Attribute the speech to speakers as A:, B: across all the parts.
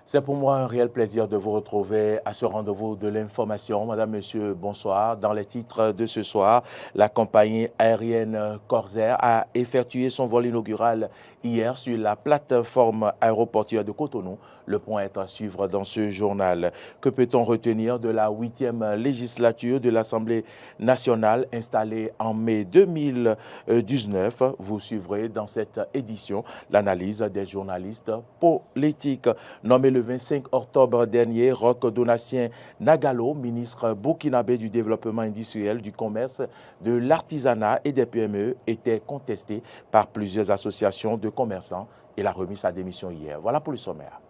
A: C'est pour moi un réel plaisir de vous retrouver à ce rendez-vous de l'information. Madame, Monsieur, bonsoir. Dans les titres de ce soir, la compagnie aérienne Corsair a effectué son vol inaugural hier sur la plateforme aéroportuaire de Cotonou. Le point est à suivre dans ce journal. Que peut-on retenir de la 8e législature de l'Assemblée nationale installée en mai 2019? Vous suivrez dans cette édition l'analyse des journalistes politiques. Nommé le 25 octobre dernier, Roch Donatien Nagalo, ministre burkinabé du développement industriel, du commerce, de l'artisanat et des PME, était contesté par plusieurs associations de commerçants. Il a remis sa démission hier. Voilà pour le sommaire.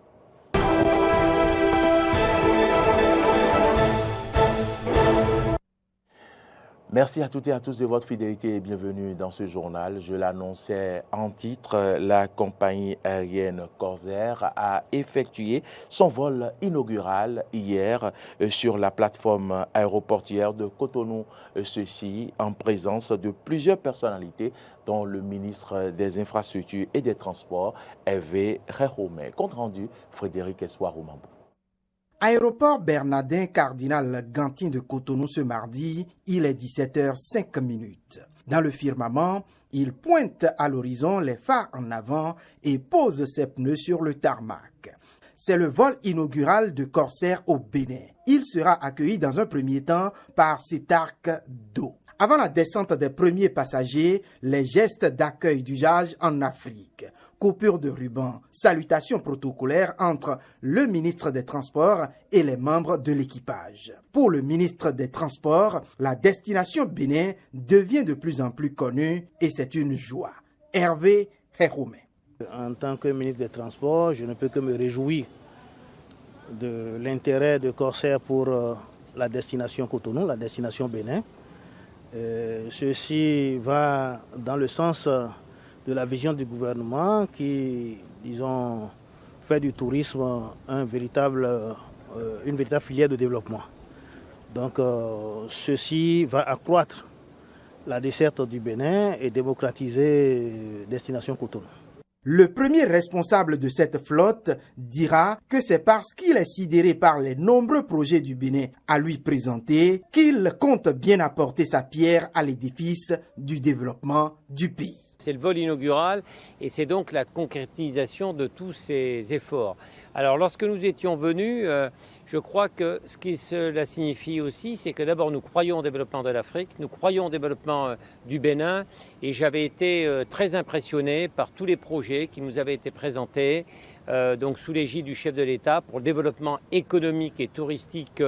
A: Merci à toutes et à tous de votre fidélité et bienvenue dans ce journal. Je l'annonçais en titre, la compagnie aérienne Corsair a effectué son vol inaugural hier sur la plateforme aéroportuaire de Cotonou. Ceci en présence de plusieurs personnalités dont le ministre des Infrastructures et des Transports, Hervé Réhomé. Compte rendu, Frédéric Espoir-Oumambou.
B: Aéroport Bernardin Cardinal Gantin de Cotonou ce mardi, il est 17h05. Dans le firmament, il pointe à l'horizon les phares en avant et pose ses pneus sur le tarmac. C'est le vol inaugural de Corsair au Bénin. Il sera accueilli dans un premier temps par Cetarc d'eau. Avant la descente des premiers passagers, les gestes d'accueil d'usage en Afrique. Coupure de ruban, salutations protocolaires entre le ministre des Transports et les membres de l'équipage. Pour le ministre des Transports, la destination Bénin devient de plus en plus connue et c'est une joie. Hervé Réhomé.
C: En tant que ministre des Transports, je ne peux que me réjouir de l'intérêt de Corsair pour la destination Cotonou, la destination Bénin. Ceci va dans le sens de la vision du gouvernement qui, disons, fait du tourisme une véritable filière de développement. Donc ceci va accroître la desserte du Bénin et démocratiser destination Cotonou.
B: Le premier responsable de cette flotte dira que c'est parce qu'il est sidéré par les nombreux projets du Bénin à lui présenter qu'il compte bien apporter sa pierre à l'édifice du développement du pays.
D: C'est le vol inaugural et c'est donc la concrétisation de tous ces efforts. Alors lorsque nous étions venus, je crois que ce que cela signifie aussi, c'est que d'abord nous croyons au développement de l'Afrique, nous croyons au développement du Bénin et j'avais été très impressionné par tous les projets qui nous avaient été présentés, donc sous l'égide du chef de l'État pour le développement économique et touristique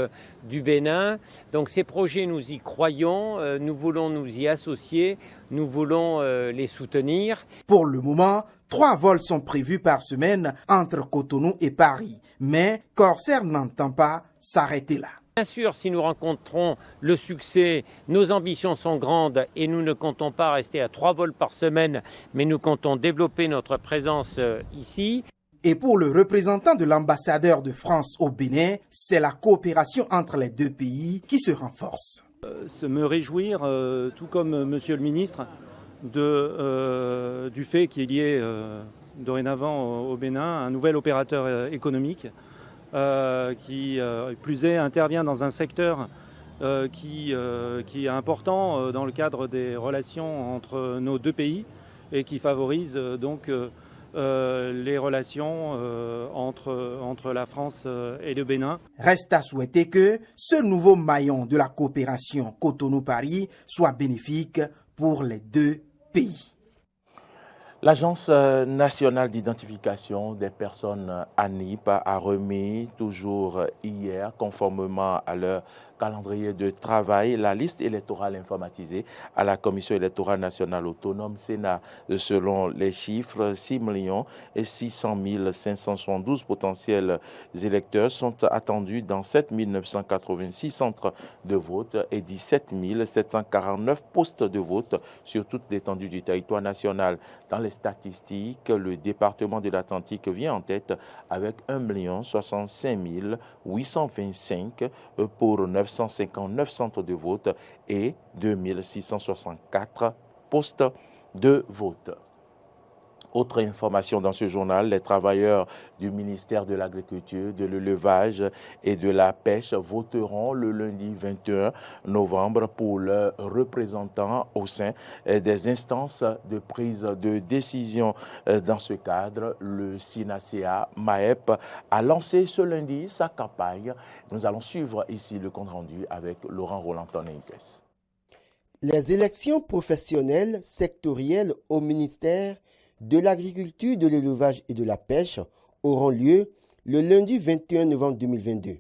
D: du Bénin. Donc ces projets, nous y croyons, nous voulons nous y associer, nous voulons les soutenir.
B: Pour le moment, 3 vols sont prévus par semaine entre Cotonou et Paris. Mais Corsair n'entend pas s'arrêter là.
D: Bien sûr, si nous rencontrons le succès, nos ambitions sont grandes et nous ne comptons pas rester à 3 vols par semaine, mais nous comptons développer notre présence ici.
B: Et pour le représentant de l'ambassadeur de France au Bénin, c'est la coopération entre les deux pays qui se renforce.
E: Me réjouir, tout comme Monsieur le ministre, du fait qu'il y ait dorénavant au Bénin un nouvel opérateur économique qui, plus est, intervient dans un secteur qui est important dans le cadre des relations entre nos deux pays et qui favorise donc les relations entre la France et le Bénin.
B: Reste à souhaiter que ce nouveau maillon de la coopération Cotonou-Paris soit bénéfique pour les deux pays.
A: L'Agence nationale d'identification des personnes ANIP a remis toujours hier, conformément à leur calendrier de travail, la liste électorale informatisée à la Commission électorale nationale autonome Sénat. Selon les chiffres, 6 600 572 potentiels électeurs sont attendus dans 7 986 centres de vote et 17 749 postes de vote sur toute l'étendue du territoire national. Dans les statistiques, le département de l'Atlantique vient en tête avec 1 065 825 pour 959 centres de vote et 2 664 postes de vote. Autre information dans ce journal, les travailleurs du ministère de l'Agriculture, de l'Élevage et de la Pêche voteront le lundi 21 novembre pour leurs représentants au sein des instances de prise de décision. Dans ce cadre, le SINACEA MAEP a lancé ce lundi sa campagne. Nous allons suivre ici le compte-rendu avec Laurent Roland-Tonenques.
F: Les élections professionnelles sectorielles au ministère de l'Agriculture, de l'Élevage et de la Pêche auront lieu le lundi 21 novembre 2022.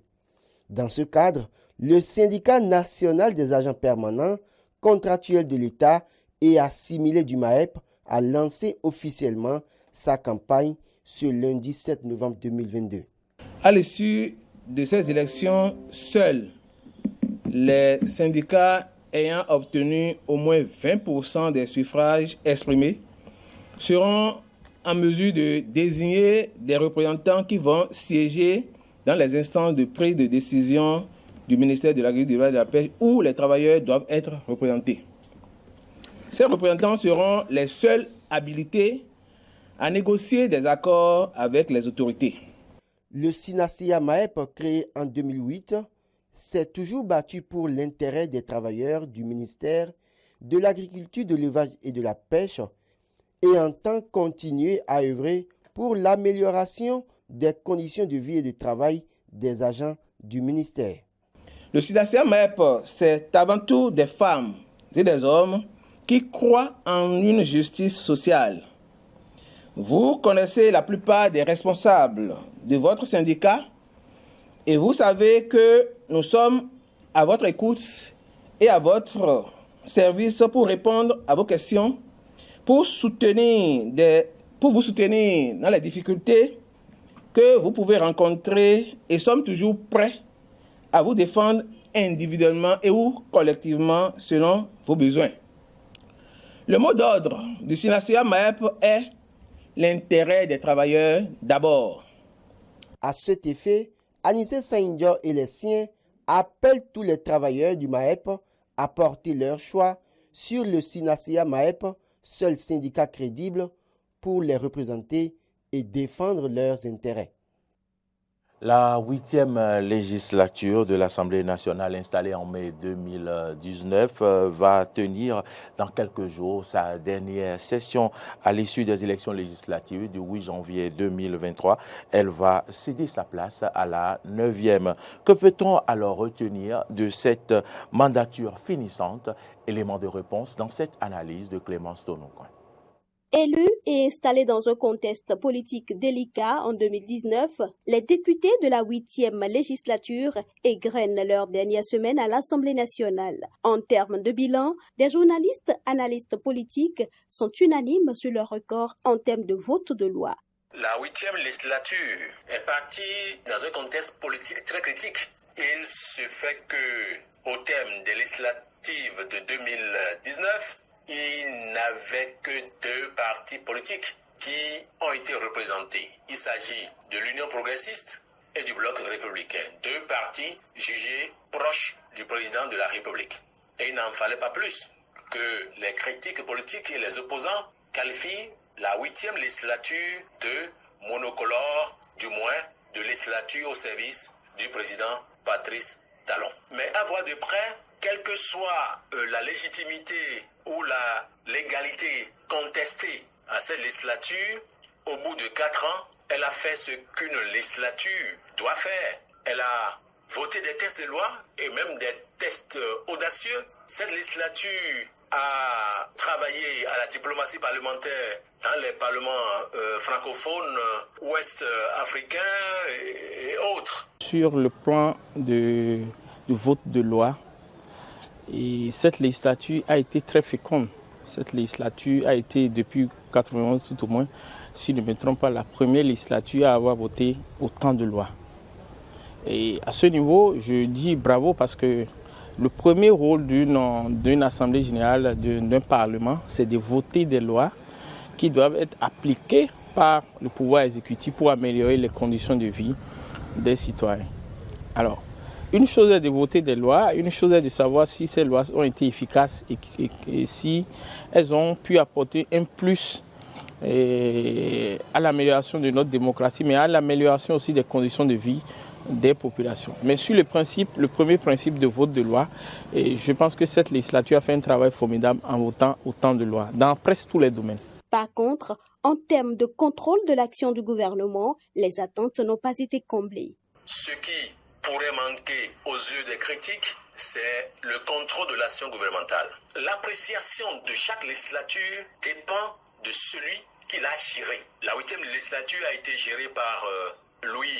F: Dans ce cadre, le syndicat national des agents permanents, contractuels de l'État et assimilés du MAEP a lancé officiellement sa campagne ce lundi 7 novembre 2022.
G: À l'issue de ces élections, seuls les syndicats ayant obtenu au moins 20% des suffrages exprimés seront en mesure de désigner des représentants qui vont siéger dans les instances de prise de décision du ministère de l'Agriculture et de la Pêche où les travailleurs doivent être représentés. Ces représentants seront les seuls habilités à négocier des accords avec les autorités.
F: Le SINACEA MAEP, créé en 2008, s'est toujours battu pour l'intérêt des travailleurs du ministère de l'Agriculture, de l'Élevage et de la Pêche et entend continuer à œuvrer pour l'amélioration des conditions de vie et de travail des agents du ministère.
G: Le SINACEA MAEP, c'est avant tout des femmes et des hommes qui croient en une justice sociale. Vous connaissez la plupart des responsables de votre syndicat et vous savez que nous sommes à votre écoute et à votre service pour répondre à vos questions, pour vous soutenir dans les difficultés que vous pouvez rencontrer et sommes toujours prêts à vous défendre individuellement et ou collectivement selon vos besoins. Le mot d'ordre du SINACEA MAEP est l'intérêt des travailleurs d'abord.
F: À cet effet, Anissé Saint-Dior et les siens appellent tous les travailleurs du MAEP à porter leur choix sur le SINACEA MAEP, seul syndicat crédible pour les représenter et défendre leurs intérêts.
A: La 8e législature de l'Assemblée nationale installée en mai 2019 va tenir dans quelques jours sa dernière session à l'issue des élections législatives du 8 janvier 2023. Elle va céder sa place à la 9e. Que peut-on alors retenir de cette mandature finissante? Élément de réponse dans cette analyse de Clémence Tonoucoin.
H: Élus et installés dans un contexte politique délicat en 2019, les députés de la 8e législature égrènent leur dernière semaine à l'Assemblée nationale. En termes de bilan, des journalistes, analystes politiques sont unanimes sur leur record en termes de vote de loi.
I: La 8e législature est partie dans un contexte politique très critique. Il se fait que, au terme des législatives de 2019, il n'avait que 2 partis politiques qui ont été représentés. Il s'agit de l'Union progressiste et du Bloc républicain. 2 partis jugés proches du président de la République. Et il n'en fallait pas plus que les critiques politiques et les opposants qualifient la 8e législature de monocolore, du moins de législature au service du président Patrice Talon. Mais à voir de près, quelle que soit la légitimité ou la légalité contestée à cette législature, au bout de 4 ans, elle a fait ce qu'une législature doit faire. Elle a voté des textes de loi et même des textes audacieux. Cette législature a travaillé à la diplomatie parlementaire dans les parlements francophones, ouest-africains et autres.
J: Sur le plan du vote de loi, et cette législature a été très féconde. Cette législature a été depuis 1991 tout au moins, si je ne me trompe pas, la première législature à avoir voté autant de lois. Et à ce niveau, je dis bravo parce que le premier rôle d'une assemblée générale, d'un parlement, c'est de voter des lois qui doivent être appliquées par le pouvoir exécutif pour améliorer les conditions de vie des citoyens. Alors, une chose est de voter des lois, une chose est de savoir si ces lois ont été efficaces et si elles ont pu apporter un plus à l'amélioration de notre démocratie, mais à l'amélioration aussi des conditions de vie des populations. Mais sur le premier principe de vote de loi, je pense que cette législature a fait un travail formidable en votant autant de lois, dans presque tous les domaines.
H: Par contre, en termes de contrôle de l'action du gouvernement, les attentes n'ont pas été comblées.
I: Ce qui pourrait manquer aux yeux des critiques, c'est le contrôle de l'action gouvernementale. L'appréciation de chaque législature dépend de celui qui l'a gérée. La 8e législature a été gérée par Louis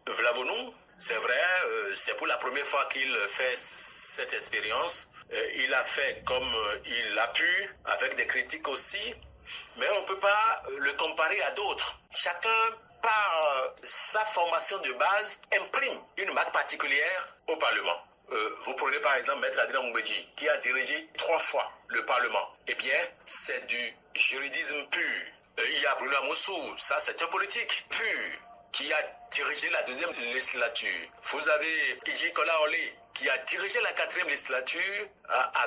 I: Vlavonou. C'est vrai, c'est pour la première fois qu'il fait cette expérience. Il a fait comme il a pu, avec des critiques aussi, mais on ne peut pas le comparer à d'autres. Chacun, par sa formation de base, imprime une marque particulière au Parlement. Vous prenez par exemple Maître Adrien Moubedji, qui a dirigé 3 fois le Parlement. Eh bien, c'est du juridisme pur. Il y a Bruno Amoussou, ça c'est un politique pur, qui a dirigé la 2e législature. Vous avez Iji Kola Olé, qui a dirigé la 4e législature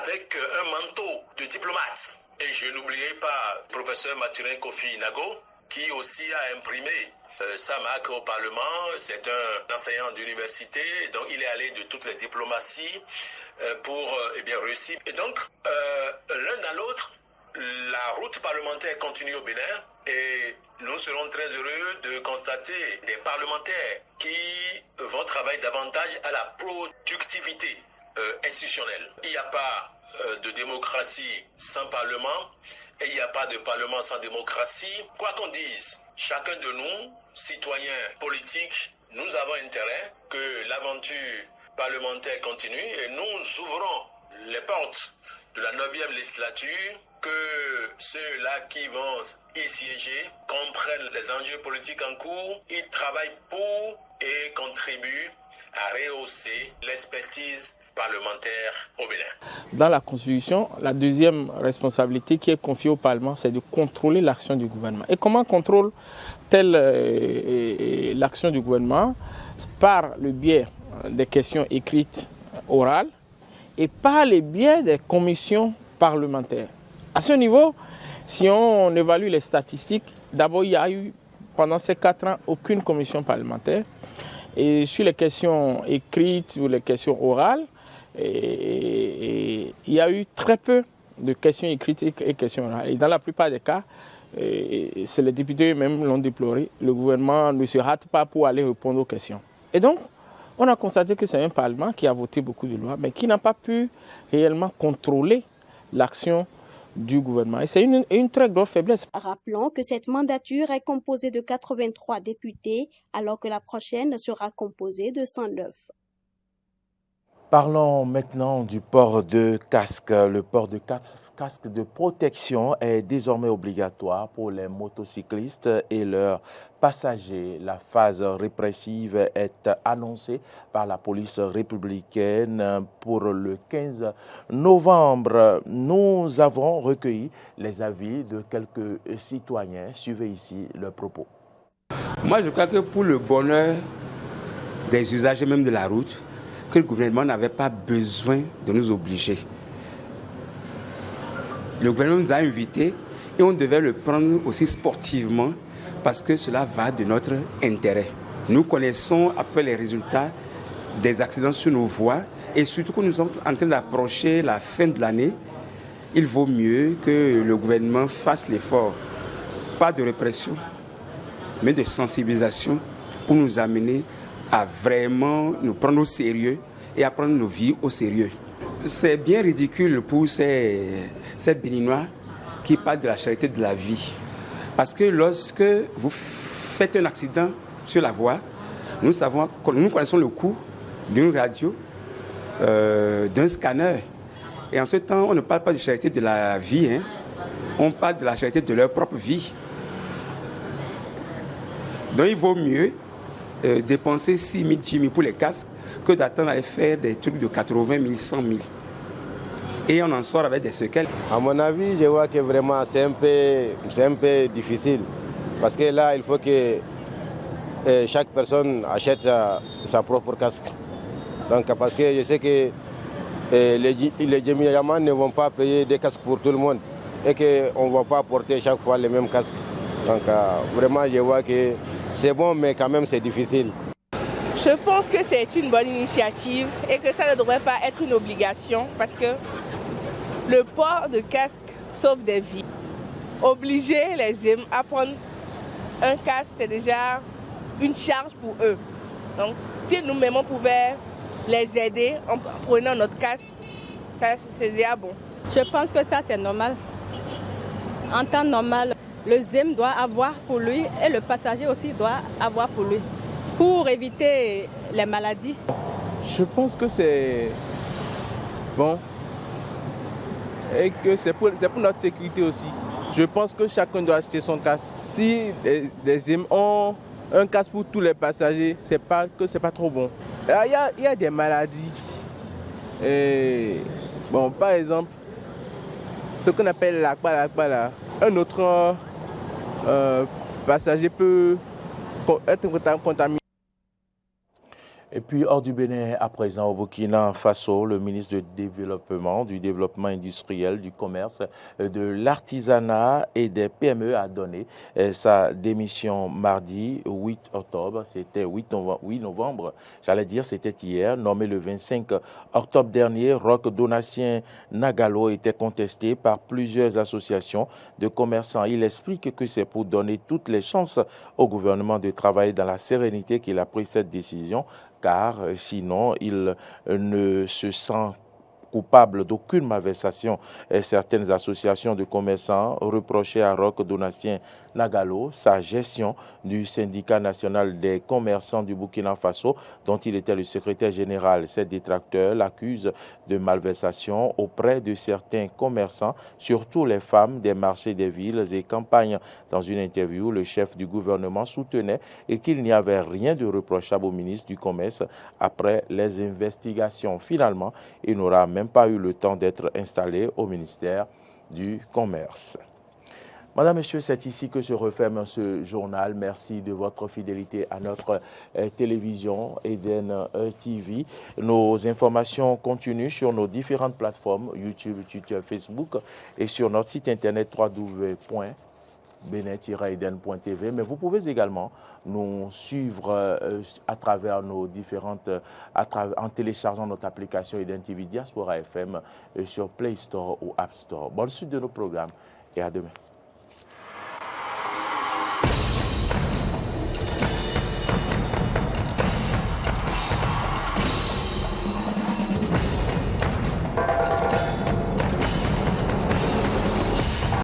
I: avec un manteau de diplomate. Et je n'oublierai pas le professeur Mathurin Kofi Nago, qui aussi a imprimé sa marque au Parlement. C'est un enseignant d'université, donc il est allé de toutes les diplomaties pour réussir. Et donc, l'un dans l'autre, la route parlementaire continue au Bénin et nous serons très heureux de constater des parlementaires qui vont travailler davantage à la productivité institutionnelle. Il n'y a pas de démocratie sans parlement et il n'y a pas de parlement sans démocratie. Quoi qu'on dise, chacun de nous, citoyens politiques, nous avons intérêt que l'aventure parlementaire continue et nous ouvrons les portes de la 9e législature, que ceux-là qui vont y siéger comprennent les enjeux politiques en cours, ils travaillent pour et contribuent à rehausser l'expertise parlementaire au Bénin.
J: Dans la Constitution, la 2e responsabilité qui est confiée au Parlement, c'est de contrôler l'action du gouvernement. Et comment contrôle-t-elle l'action du gouvernement? Par le biais des questions écrites orales et par le biais des commissions parlementaires. À ce niveau, si on évalue les statistiques, d'abord il y a eu pendant ces 4 ans aucune commission parlementaire. Et sur les questions écrites ou les questions orales, il y a eu très peu de questions écrites et questions orales. Et dans la plupart des cas, c'est les députés eux-mêmes l'ont déploré, le gouvernement ne se hâte pas pour aller répondre aux questions. Et donc, on a constaté que c'est un Parlement qui a voté beaucoup de lois, mais qui n'a pas pu réellement contrôler l'action du gouvernement. Et c'est une très grosse faiblesse.
H: Rappelons que cette mandature est composée de 83 députés, alors que la prochaine sera composée de 109.
A: Parlons maintenant du port de casque. Le port de casque de protection est désormais obligatoire pour les motocyclistes et leurs passagers. La phase répressive est annoncée par la police républicaine pour le 15 novembre. Nous avons recueilli les avis de quelques citoyens. Suivez ici leurs propos.
K: Moi, je crois que pour le bonheur des usagers même de la route, que le gouvernement n'avait pas besoin de nous obliger. Le gouvernement nous a invités et on devait le prendre aussi sportivement parce que cela va de notre intérêt. Nous connaissons après les résultats des accidents sur nos voies et surtout que nous sommes en train d'approcher la fin de l'année, il vaut mieux que le gouvernement fasse l'effort, pas de répression, mais de sensibilisation pour nous amener à vraiment nous prendre au sérieux et à prendre nos vies au sérieux. C'est bien ridicule pour ces Béninois qui parlent de la charité de la vie. Parce que lorsque vous faites un accident sur la voie, nous connaissons le coût d'une radio, d'un scanner. Et en ce temps, on ne parle pas de charité de la vie, hein. On parle de la charité de leur propre vie. Donc il vaut mieux dépenser 6 000, 10 000 pour les casques que d'attendre à faire des trucs de 80 000, 100 000. Et on en sort avec des séquelles.
L: À mon avis, je vois que vraiment c'est un peu difficile. Parce que là, il faut que chaque personne achète sa propre casque. Donc, parce que je sais que les Djemiyamans ne vont pas payer des casques pour tout le monde. Et qu'on ne va pas porter chaque fois les mêmes casques. Donc vraiment, je vois que c'est bon, mais quand même, c'est difficile.
M: Je pense que c'est une bonne initiative et que ça ne devrait pas être une obligation parce que le port de casque sauve des vies. Obliger les hommes à prendre un casque, c'est déjà une charge pour eux. Donc, si nous-mêmes on pouvait les aider en prenant notre casque, ça c'est déjà bon.
N: Je pense que ça c'est normal. En temps normal, le ZEM doit avoir pour lui et le passager aussi doit avoir pour lui, pour éviter les maladies.
J: Je pense que c'est bon et que c'est pour notre sécurité aussi. Je pense que chacun doit acheter son casque. Si les ZEM ont un casque pour tous les passagers, c'est pas trop bon. Il y a des maladies. Et, bon, par exemple, ce qu'on appelle l'AQPA là, un autre passager peut être contaminé.
A: Et puis, hors du Bénin, à présent, au Burkina Faso, le ministre du Développement industriel, du commerce, de l'artisanat et des PME a donné sa démission mardi 8 octobre. C'était 8 novembre, j'allais dire, c'était hier. Nommé le 25 octobre dernier, Roch Donatien Nagalo était contesté par plusieurs associations de commerçants. Il explique que c'est pour donner toutes les chances au gouvernement de travailler dans la sérénité qu'il a pris cette décision, car sinon il ne se sent coupable d'aucune malversation. Certaines associations de commerçants reprochaient à Roch Donatien Nagalo sa gestion du syndicat national des commerçants du Burkina Faso, dont il était le secrétaire général. Ces détracteurs l'accusent de malversation auprès de certains commerçants, surtout les femmes des marchés des villes et campagnes. Dans une interview, le chef du gouvernement soutenait qu'il n'y avait rien de reprochable au ministre du Commerce après les investigations. Finalement, il n'aura même pas eu le temps d'être installé au ministère du Commerce. Madame, Monsieur, c'est ici que se referme ce journal. Merci de votre fidélité à notre télévision Eden TV. Nos informations continuent sur nos différentes plateformes, YouTube, Twitter, Facebook et sur notre site internet www.benin-eden.tv. Mais vous pouvez également nous suivre à travers nos différentes, en téléchargeant notre application Eden TV Diaspora FM sur Play Store ou App Store. Bonne suite de nos programmes et à demain.